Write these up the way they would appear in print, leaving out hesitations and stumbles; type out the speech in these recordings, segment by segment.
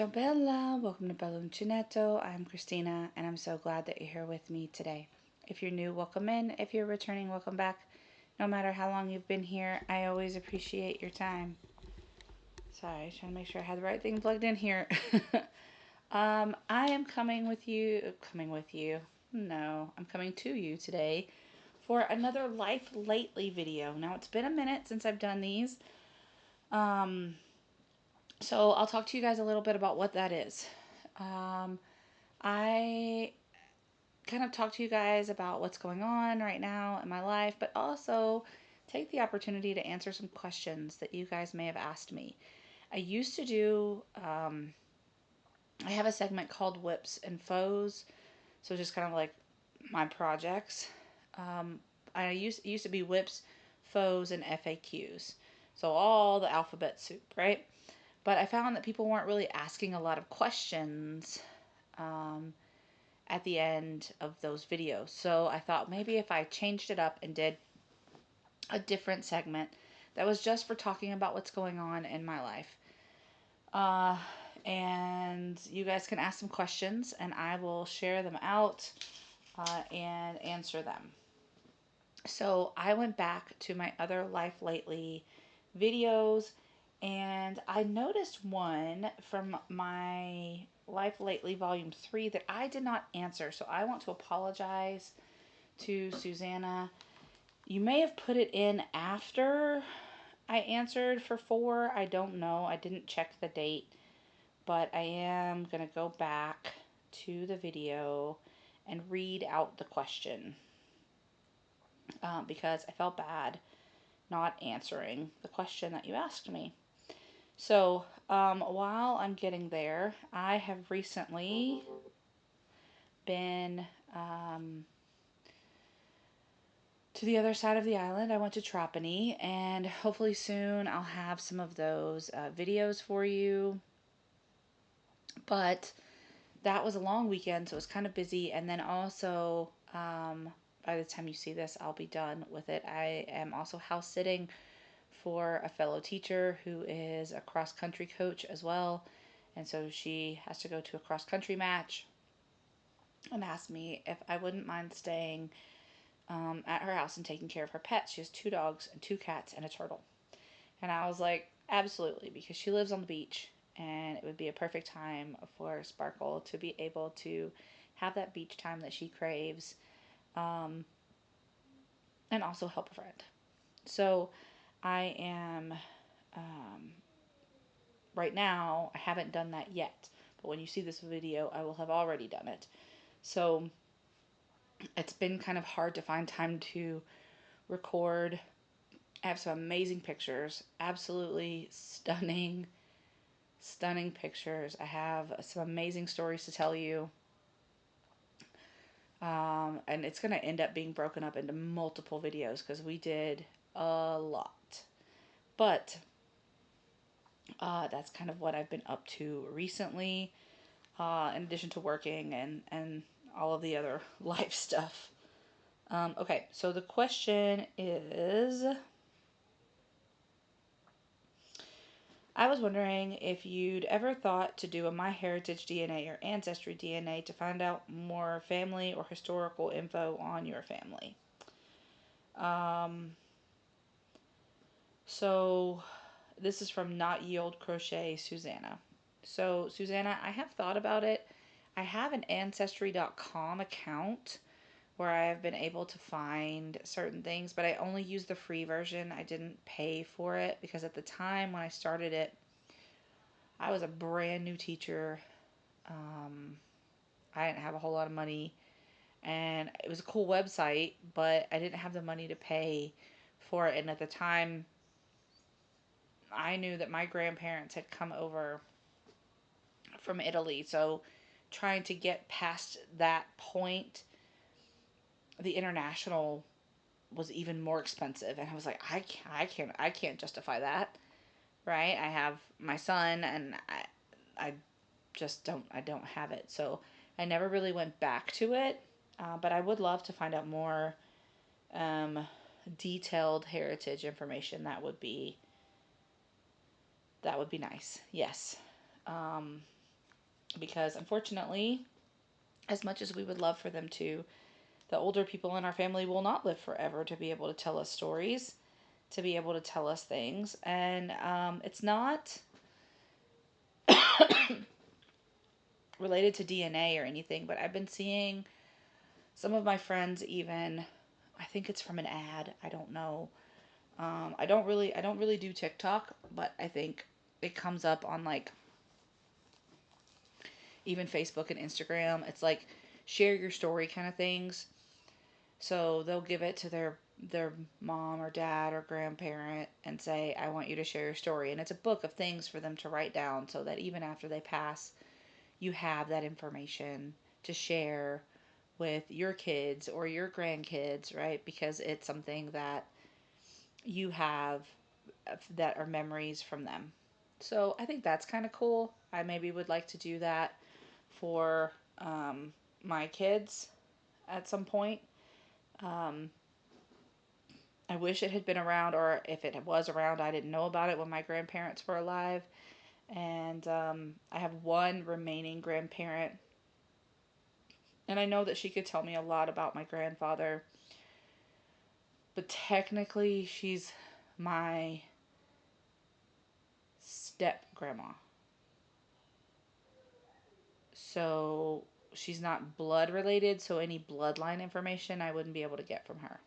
Ciao Bella, welcome to Bello Uncinetto. I'm Christina and I'm so glad that you're here with me today. If you're new, welcome in. If you're returning, welcome back. No matter how long you've been here, I always appreciate your time. Sorry, trying to make sure I had the right thing plugged in here. I am coming to you today for another Life Lately video. Now, it's been a minute since I've done these. So I'll talk to you guys a little bit about what that is. I kind of talk to you guys about what's going on right now in my life, but also take the opportunity to answer some questions that you guys may have asked me. I used to do, I have a segment called Whips and Foes, so just kind of like my projects. It used to be Whips, Foes, and FAQs. So all the alphabet soup, right? But I found that people weren't really asking a lot of questions at the end of those videos. So I thought maybe if I changed it up and did a different segment that was just for talking about what's going on in my life. And you guys can ask some questions and I will share them out and answer them. So I went back to my other Life Lately videos and I noticed one from my Life Lately Volume 3 that I did not answer. So I want to apologize to Susanna. You may have put it in after I answered for 4. I don't know. I didn't check the date. But I am going to go back to the video and read out the question. Because I felt bad not answering the question that you asked me. So, while I'm getting there, I have recently been to the other side of the island. I went to Trapani, and hopefully soon I'll have some of those videos for you. But that was a long weekend, so it was kind of busy. And then also, by the time you see this, I'll be done with it. I am also house sitting for a fellow teacher who is a cross-country coach as well. And so she has to go to a cross-country match and asked me if I wouldn't mind staying at her house and taking care of her pets. She has 2 dogs and 2 cats and a turtle. And I was like, absolutely, because she lives on the beach and it would be a perfect time for Sparkle to be able to have that beach time that she craves, and also help a friend. So I am, right now, I haven't done that yet, but when you see this video, I will have already done it. So it's been kind of hard to find time to record. I have some amazing pictures, absolutely stunning pictures. I have some amazing stories to tell you. And it's going to end up being broken up into multiple videos because we did a lot. But that's kind of what I've been up to recently, in addition to working and all of the other life stuff. Okay, so the question is, I was wondering if you'd ever thought to do a MyHeritage DNA or Ancestry DNA to find out more family or historical info on your family. So this is from Not Yield Crochet, Susanna. So Susanna, I have thought about it. I have an Ancestry.com account where I have been able to find certain things, but I only use the free version. I didn't pay for it because at the time when I started it, I was a brand new teacher. I didn't have a whole lot of money, and it was a cool website, but I didn't have the money to pay for it. And at the time, I knew that my grandparents had come over from Italy, so trying to get past that point, the international was even more expensive, and I was like, I can't justify that, right? I have my son, and I just don't have it, so I never really went back to it, but I would love to find out more detailed heritage information. That would be nice. Yes. because unfortunately, as much as we would love for them to, the older people in our family will not live forever to be able to tell us stories, to be able to tell us things. And it's not related to DNA or anything, but I've been seeing some of my friends even, I think it's from an ad, I don't know. I don't really do TikTok, but I think it comes up on like even Facebook and Instagram. It's like share your story kind of things. So they'll give it to their mom or dad or grandparent and say, "I want you to share your story." And it's a book of things for them to write down so that even after they pass, you have that information to share with your kids or your grandkids, right? Because it's something that you have that are memories from them. So I think that's kind of cool. I maybe would like to do that for my kids at some point. Um, I wish it had been around, or if it was around, I didn't know about it when my grandparents were alive. And I have one remaining grandparent, and I know that she could tell me a lot about my grandfather, but technically, she's my step grandma. So she's not blood related, so any bloodline information I wouldn't be able to get from her,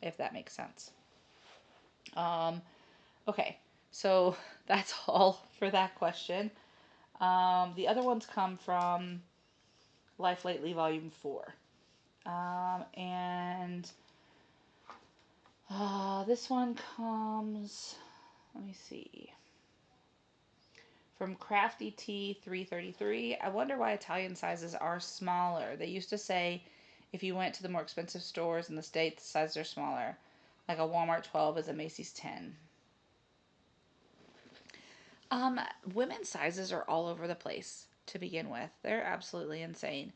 if that makes sense. Um, okay, so that's all for that question. The other ones come from Life Lately, Volume 4. And this one comes, let me see, from Crafty T 333. I wonder why Italian sizes are smaller. They used to say if you went to the more expensive stores in the States, the sizes are smaller. Like a Walmart 12 is a Macy's 10. Um, Women's sizes are all over the place to begin with. They're absolutely insane.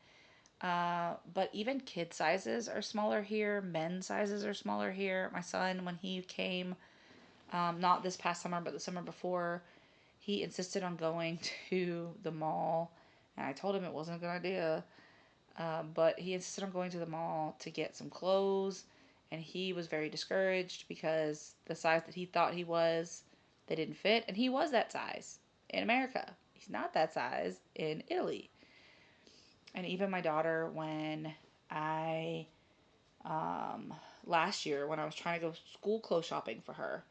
But even kid sizes are smaller here. Men's sizes are smaller here. My son, when he came, not this past summer, but the summer before, he insisted on going to the mall. And I told him it wasn't a good idea. But he insisted on going to the mall to get some clothes. And he was very discouraged because the size that he thought he was, they didn't fit. And he was that size in America. He's not that size in Italy. And even my daughter, when I, um, last year, when I was trying to go school clothes shopping for her,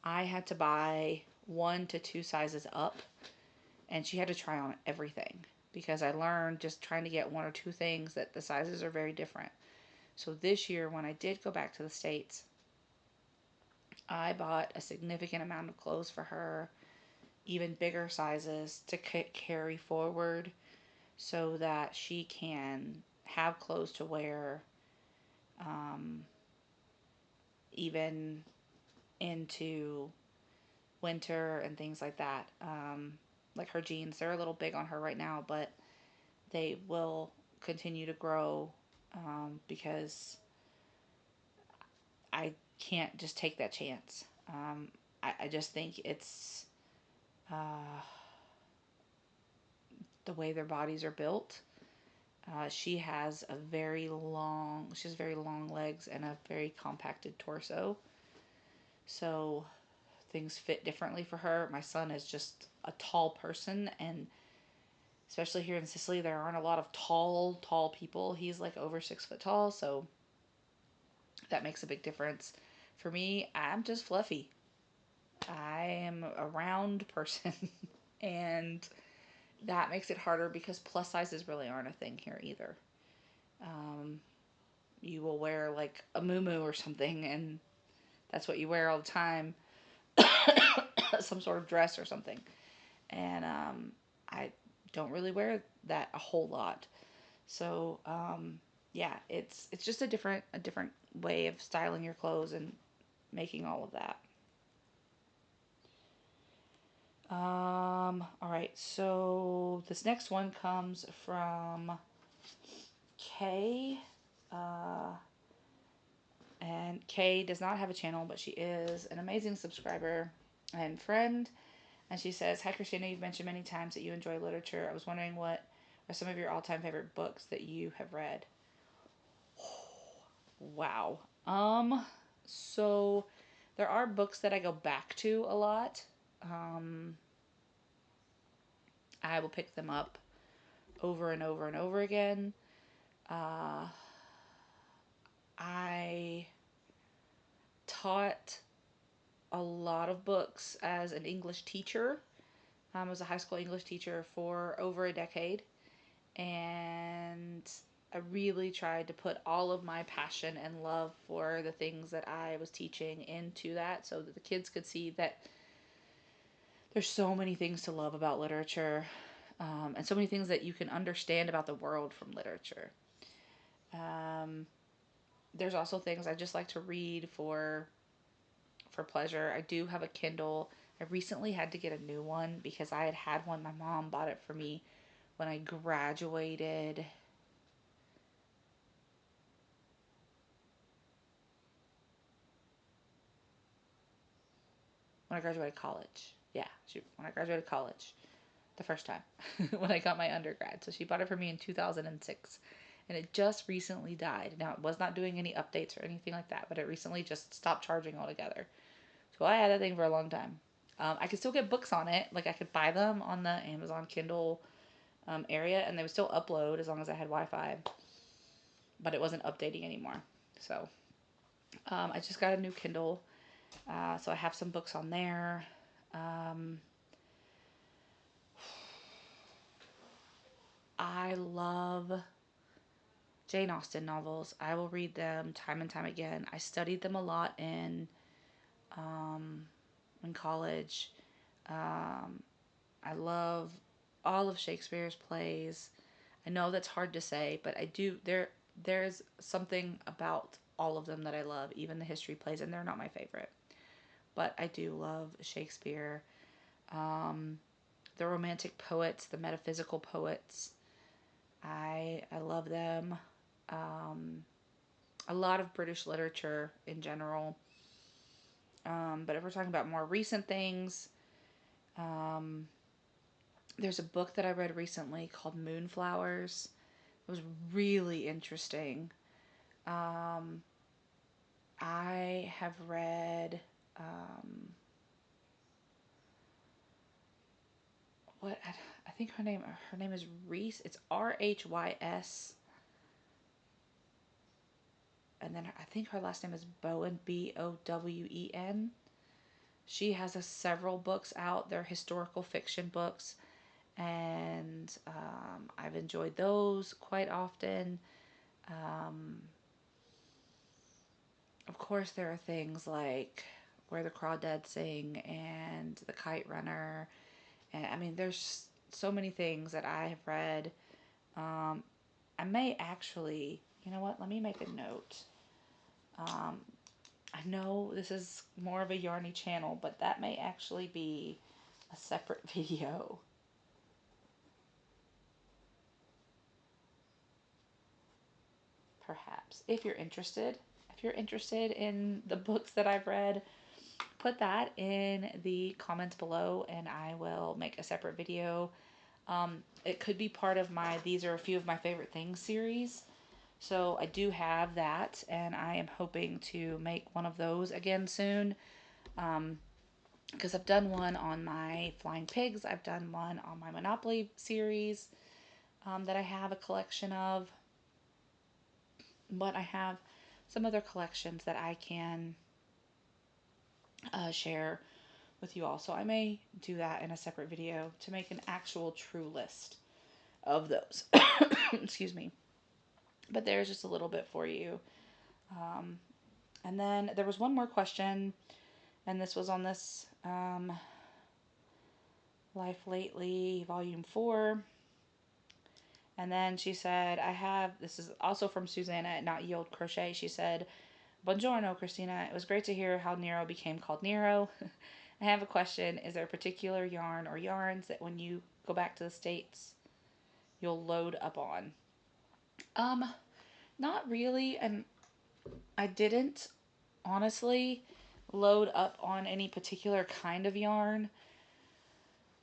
I had to buy 1 to 2 sizes up, and she had to try on everything because I learned just trying to get 1 or 2 things that the sizes are very different. So this year, when I did go back to the States, I bought a significant amount of clothes for her, even bigger sizes to carry forward so that she can have clothes to wear um, even into winter and things like that. Like her jeans, they're a little big on her right now, but they will continue to grow because I can't just take that chance. I just think it's uh, the way their bodies are built. She has very long legs and a very compacted torso. So things fit differently for her. My son is just a tall person, and especially here in Sicily, there aren't a lot of tall people. He's like over 6 foot tall, so that makes a big difference. For me, I'm just fluffy. I am a round person, and that makes it harder because plus sizes really aren't a thing here either. Um, you will wear like a muumuu or something, and that's what you wear all the time, some sort of dress or something. And I don't really wear that a whole lot. So yeah, it's just a different way of styling your clothes and making all of that. All right, so this next one comes from Kay. Uh, and Kay does not have a channel, but she is an amazing subscriber and friend. And she says, "Hi, Christina. You've mentioned many times that you enjoy literature. I was wondering what are some of your all-time favorite books that you have read?" Wow. So there are books that I go back to a lot. Um, I will pick them up over and over and over again. Uh, I taught a lot of books as an English teacher. I was a high school English teacher for over a decade, and I really tried to put all of my passion and love for the things that I was teaching into that so that the kids could see that there's so many things to love about literature, and so many things that you can understand about the world from literature. Um, there's also things I just like to read for pleasure. I do have a Kindle. I recently had to get a new one because I had had one. My mom bought it for me when I graduated. When I graduated college. Yeah, when I graduated college the first time when I got my undergrad. So she bought it for me in 2006, and it just recently died. Now, it was not doing any updates or anything like that, but it recently just stopped charging altogether. So I had that thing for a long time. I could still get books on it. Like, I could buy them on the Amazon Kindle area, and they would still upload as long as I had Wi-Fi, but it wasn't updating anymore. So I just got a new Kindle, so I have some books on there. Um, I love Jane Austen novels. I will read them time and time again. I studied them a lot um, in college. Um, I love all of Shakespeare's plays. I know that's hard to say, but I do. There's something about all of them that I love, even the history plays, and they're not my favorite. But I do love Shakespeare. Um, the romantic poets, the metaphysical poets. I love them. Um, a lot of British literature in general. But if we're talking about more recent things, um, there's a book that I read recently called Moonflowers. It was really interesting. Um, I have read what I think her name is Reese. It's Rhys, and then I think her last name is Bowen, Bowen. She has several books out. They're historical fiction books, and I've enjoyed those quite often. Um, of course, there are things like Where the Crawdads Sing and The Kite Runner, and I mean, there's so many things that I have read. Um, I may actually, you know what? Let me make a note. Um, I know this is more of a yarny channel, but that may actually be a separate video. Perhaps if you're interested. If you're interested in the books that I've read, put that in the comments below and I will make a separate video. It could be part of my These Are a Few of My Favorite Things series. So I do have that, and I am hoping to make one of those again soon. Because I've done one on my Flying Pigs. I've done one on my Monopoly series that I have a collection of. But I have some other collections that I can share with you all. So I may do that in a separate video to make an actual true list of those. Excuse me. But there's just a little bit for you. Um, and then there was one more question, and this was on this Life Lately, Volume 4. And then she said, this is also from Susanna at Not Yield Crochet. She said, Buongiorno, Christina. It was great to hear how Nero became called Nero. I have a question. Is there a particular yarn or yarns that when you go back to the States, you'll load up on? Um, Not really. And I didn't, honestly, load up on any particular kind of yarn.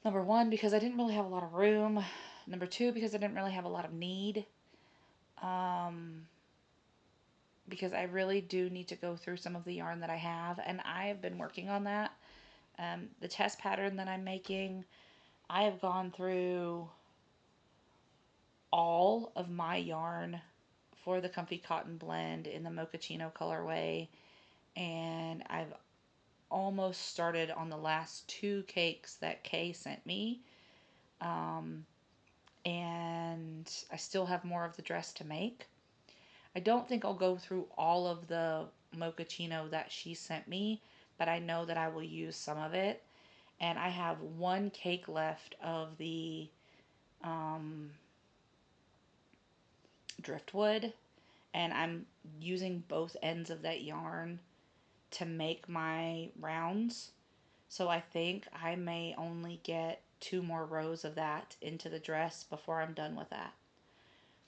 Number one, because I didn't really have a lot of room. Number two, because I didn't really have a lot of need. Um, because I really do need to go through some of the yarn that I have, and I have been working on that. The test pattern that I'm making, I have gone through all of my yarn for the Comfy Cotton blend in the Mochaccino colorway, and I've almost started on the last two cakes that Kay sent me. Um, and I still have more of the dress to make. I don't think I'll go through all of the mochaccino that she sent me, but I know that I will use some of it. And I have one cake left of the um, driftwood, and I'm using both ends of that yarn to make my rounds. So I think I may only get 2 more rows of that into the dress before I'm done with that.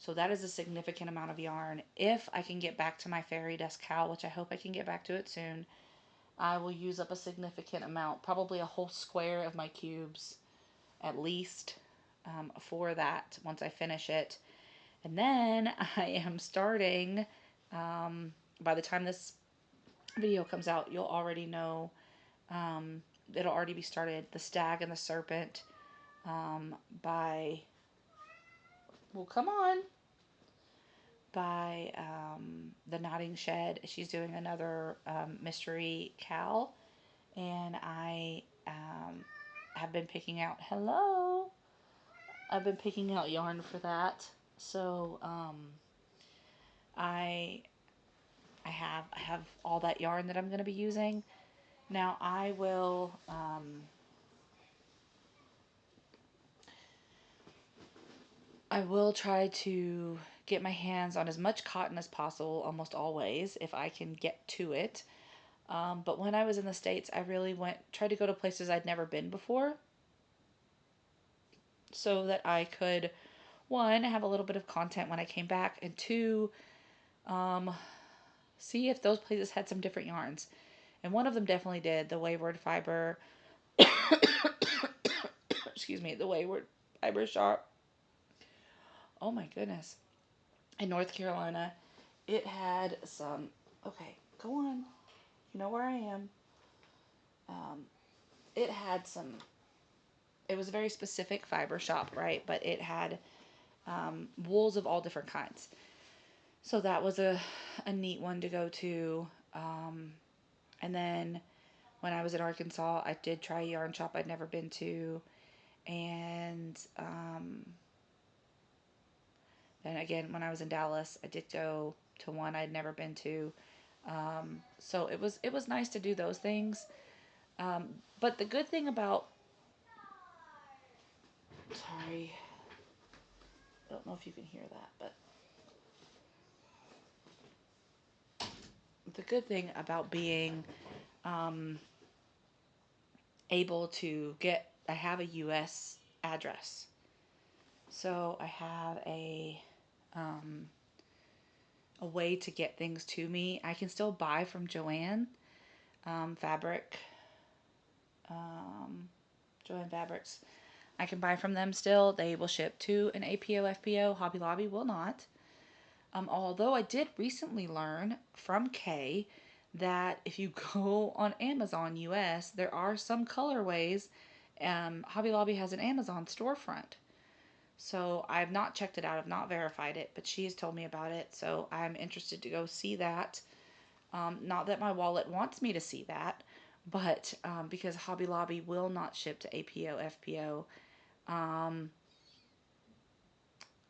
So that is a significant amount of yarn. If I can get back to my fairy dust cowl, which I hope I can get back to it soon, I will use up a significant amount, probably a whole square of my cubes at least, for that once I finish it. And then I am starting, by the time this video comes out, you'll already know, it'll already be started, The Stag and the Serpent, by, well, come on, by The Nodding Shed. She's doing another mystery cowl, and I have been picking out, hello, I've been picking out yarn for that. So I I have all that yarn that I'm going to be using. Now I will try to get my hands on as much cotton as possible, almost always, if I can get to it. But when I was in the States, I really tried to go to places I'd never been before, so that I could, one, have a little bit of content when I came back, and two, um, see if those places had some different yarns. And one of them definitely did, the Wayward Fiber, excuse me, the Wayward Fiber Shop. Oh my goodness. In North Carolina, it had some, okay, go on. You know where I am. Um, it had some, it was a very specific fiber shop, right? But it had wools of all different kinds. So that was a neat one to go to. And then when I was in Arkansas, I did try a yarn shop I'd never been to. And then again, when I was in Dallas, I did go to one I'd never been to. So it was nice to do those things. But the good thing about, sorry, I don't know if you can hear that, but the good thing about being able to I have a U.S. address. So I have a way to get things to me. I can still buy from Joann Fabric, Joann Fabrics. I can buy from them still. They will ship to an APO, FPO. Hobby Lobby will not. Although I did recently learn from Kay that if you go on Amazon US, there are some colorways. Hobby Lobby has an Amazon storefront. So I've not checked it out. I've not verified it, but she has told me about it. So I'm interested to go see that. Not that my wallet wants me to see that, but because Hobby Lobby will not ship to APO, FPO. Um,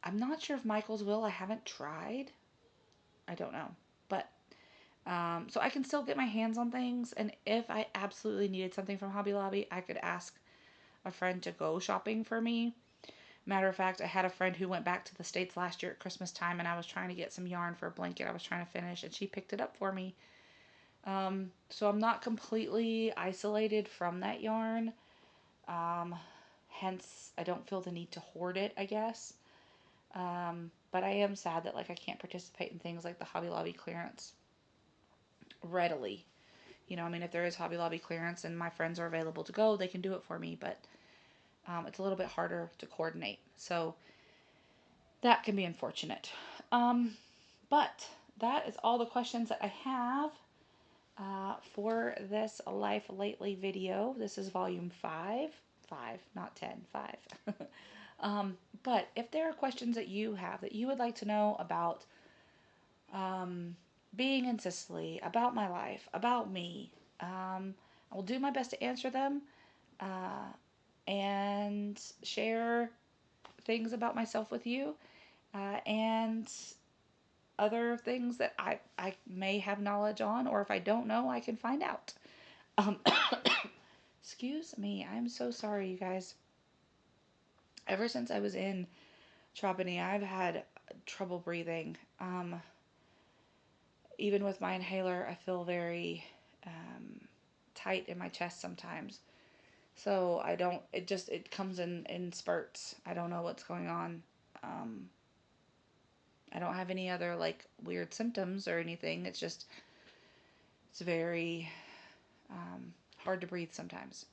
I'm not sure if Michael's will. I haven't tried. I don't know. But so I can still get my hands on things. And if I absolutely needed something from Hobby Lobby, I could ask a friend to go shopping for me. Matter of fact, I had a friend who went back to the States last year at Christmas time, and I was trying to get some yarn for a blanket I was trying to finish, and she picked it up for me. So I'm not completely isolated from that yarn. Um, Hence, I don't feel the need to hoard it, I guess. But I am sad that like I can't participate in things like the Hobby Lobby clearance readily. I mean, if there is Hobby Lobby clearance and my friends are available to go, they can do it for me. But it's a little bit harder to coordinate. So that can be unfortunate. Um, but that is all the questions that I have for this Life Lately video. This is volume 5. 5, not 10, 5. But if there are questions that you have that you would like to know about um, being in Sicily, about my life, about me, I will do my best to answer them and share things about myself with you and other things that I may have knowledge on, or if I don't know, I can find out. Um, excuse me, I'm so sorry, you guys. Ever since I was in Trapani, I've had trouble breathing. Even with my inhaler, I feel very tight in my chest sometimes. So I don't, it comes in spurts. I don't know what's going on. Um, I don't have any other like weird symptoms or anything. It's very hard to breathe sometimes.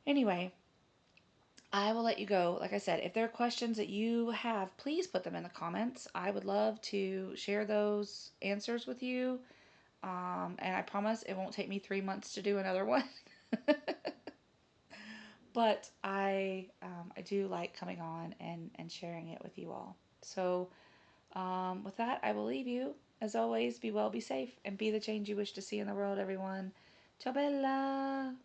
Anyway, I will let you go. Like I said, if there are questions that you have, please put them in the comments. I would love to share those answers with you. And I promise it won't take me 3 months to do another one. But I do like coming on and sharing it with you all. So with that, I will leave you. As always, be well, be safe, and be the change you wish to see in the world, everyone. Ciao bella!